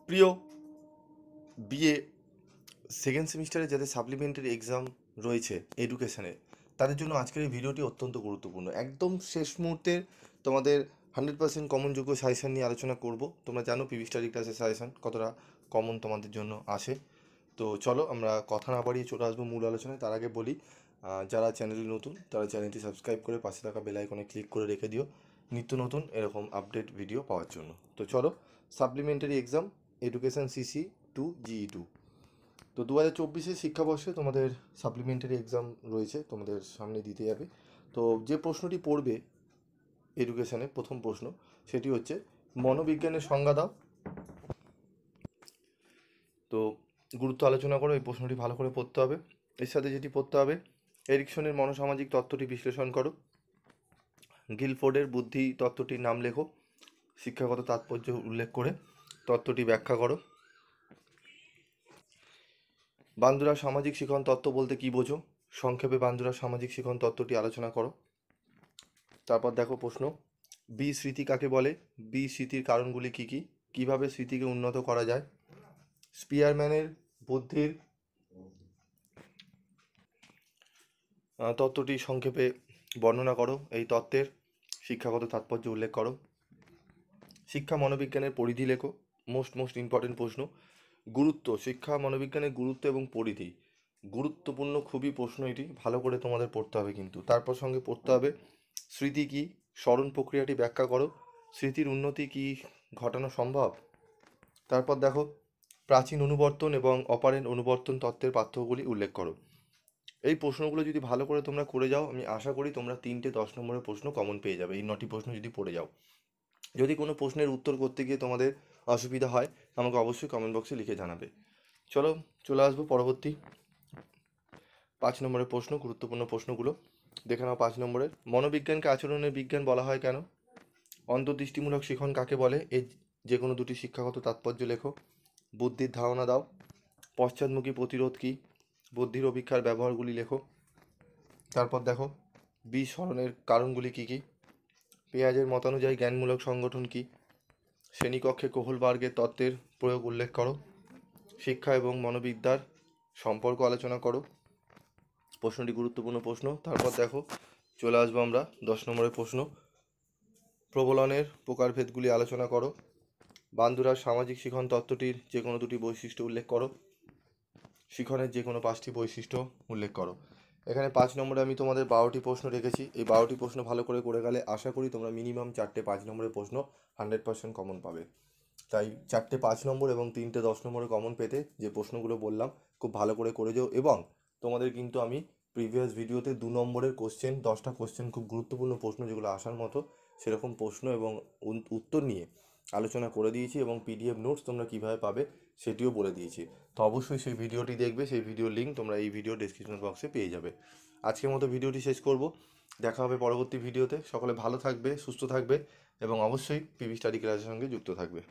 প্রিয় BA second সেমিস্টারে যাদের সাপ্লিমেন্টারি এক্সাম রয়েছে এডুকেশনে, তাদের জন্য আজকের এই ভিডিওটি অত্যন্ত গুরুত্বপূর্ণ। একদম শেষ মুহূর্তের তোমাদের 100% কমনযোগ্য সাজেশান নিয়ে আলোচনা করব। তোমরা জানো পিভি স্টাডি ক্লাসের সাজেশান কতটা কমন তোমাদের জন্য আসে। তো চলো আমরা কথা না বাড়িয়ে চলে আসবো মূল আলোচনায়। তার আগে বলি, যারা চ্যানেলে নতুন তারা চ্যানেলটি সাবস্ক্রাইব করে পাশে থাকা বেল আইকনে ক্লিক করে রেখে দিও নিত্য নতুন এরকম আপডেট ভিডিও পাওয়ার জন্য। তো চলো, supplementary exam education CC 2 GE2। তো 2024 শিক্ষাবর্ষে তোমাদের সাপ্লিমেন্টারি এক্সাম রয়েছে, তোমাদের সামনে দিতে যাবে। তো যে প্রশ্নটি পড়বে এডুকেশনে, প্রথম প্রশ্ন সেটি হচ্ছে মনোবিজ্ঞানের সংজ্ঞা দাও। তো গুরুত্ব আলোচনা করো, এই প্রশ্নটি ভালো করে পড়তে হবে। এর সাথে যেটি পড়তে হবে, এরিকসনের মনোসামাজিক তত্ত্বটি বিশ্লেষণ করো। গিলফোর্ডের বুদ্ধি তত্ত্বটির নাম লেখো, শিক্ষাগত তাৎপর্য উল্লেখ করে তত্ত্বটি ব্যাখ্যা করো। বান্দুরা সামাজিক শিখন তত্ত্ব বলতে কী বোঝো? সংক্ষেপে বান্দুরা সামাজিক শিখন তত্ত্বটি আলোচনা করো। তারপর দেখো প্রশ্ন, বিস্মৃতি কাকে বলে? বিস্মৃতির কারণগুলি কী কী? কীভাবে স্মৃতিকে উন্নত করা যায়? স্পিয়ারম্যানের বুদ্ধির তত্ত্বটি সংক্ষেপে বর্ণনা করো। এই তত্ত্বের শিক্ষাগত তাৎপর্য উল্লেখ করো। শিক্ষা মনোবিজ্ঞানের পরিধি লেখো। মোস্ট ইম্পর্টেন্ট প্রশ্ন। গুরুত্ব, শিক্ষা মনোবিজ্ঞানের গুরুত্ব এবং পরিধি গুরুত্বপূর্ণ খুবই প্রশ্ন, এটি ভালো করে তোমাদের পড়তে হবে কিন্তু। তারপর সঙ্গে পড়তে হবে স্মৃতি কী, স্মরণ প্রক্রিয়াটি ব্যাখ্যা করো। স্মৃতির উন্নতি কি ঘটানো সম্ভব? তারপর দেখো প্রাচীন অনুবর্তন এবং অপারেন্ট অনুবর্তন তত্ত্বের পার্থক্যগুলি উল্লেখ করো। এই প্রশ্নগুলো যদি ভালো করে তোমরা করে যাও, আমি আশা করি তোমরা 3টে 10 নম্বরের প্রশ্ন কমন পেয়ে যাবে এই 9টি প্রশ্ন যদি পড়ে যাও। যদি কোনো প্রশ্নের উত্তর করতে গিয়ে তোমাদের অসুবিধা হয়, আমাকে অবশ্যই কমেন্ট বক্সে লিখে জানাবে। চলো চলে আসবো পরবর্তী 5 নম্বরের প্রশ্ন। গুরুত্বপূর্ণ প্রশ্নগুলো দেখে নাও। 5 নম্বরের, মনোবিজ্ঞানকে আচরণের বিজ্ঞান বলা হয় কেন? অন্তর্দৃষ্টিমূলক শিখন কাকে বলে? এই যে কোনো দুটি শিক্ষাগত তাৎপর্য লেখো। বুদ্ধির ধারণা দাও। পশ্চাদমুখী প্রতিরোধ কী? বুদ্ধির অভিক্ষার ব্যবহারগুলি লেখো। তারপর দেখো বিস্মরণের কারণগুলি কী কী? পেঁয়াজের মতানুযায়ী জ্ঞানমূলক সংগঠন কী? শ্রেণীকক্ষে কোহলবার্গের তত্ত্বের প্রয়োগ উল্লেখ করো। শিক্ষা এবং মনোবিদ্যার সম্পর্ক আলোচনা করো। প্রশ্নটি গুরুত্বপূর্ণ প্রশ্ন। তারপর দেখো চলে আসবো আমরা 10 নম্বরের প্রশ্ন, প্রবলনের প্রকারভেদগুলি আলোচনা করো। বান্দুরার সামাজিক শিখন তত্ত্বটির যে কোনো দুটি বৈশিষ্ট্য উল্লেখ করো। শিখনের যে কোনো 5টি বৈশিষ্ট্য উল্লেখ করো। এখানে 5 নম্বরে আমি তোমাদের 12টি প্রশ্ন রেখেছি। এই 12টি প্রশ্ন ভালো করে গেলে আশা করি তোমরা মিনিমাম 4টে 5 নম্বরের প্রশ্ন 100% কমন পাবে। তাই 4টে 5 নম্বর এবং 3টে 10 নম্বরে কমন পেতে যে প্রশ্নগুলো বললাম খুব ভালো করে যাও। এবং তোমাদের কিন্তু আমি প্রিভিয়াস ভিডিওতে 2 নম্বরের কোশ্চেন, 10টা কোশ্চেন খুব গুরুত্বপূর্ণ প্রশ্ন যেগুলো আসার মতো সেরকম প্রশ্ন এবং উত্তর নিয়ে আলোচনা করে দিয়েছি, এবং পিডিএফ নোটস তোমরা কীভাবে পাবে সেটিও বলে দিয়েছি। তো অবশ্যই সেই ভিডিওটি দেখবে, সেই ভিডিওর লিঙ্ক তোমরা এই ভিডিও ডেসক্রিপশন বক্সে পেয়ে যাবে। আজকের মতো ভিডিওটি শেষ করব, দেখা হবে পরবর্তী ভিডিওতে। সকলে ভালো থাকবে, সুস্থ থাকবে এবং অবশ্যই পিভি স্টাডি ক্লাসের সঙ্গে যুক্ত থাকবে।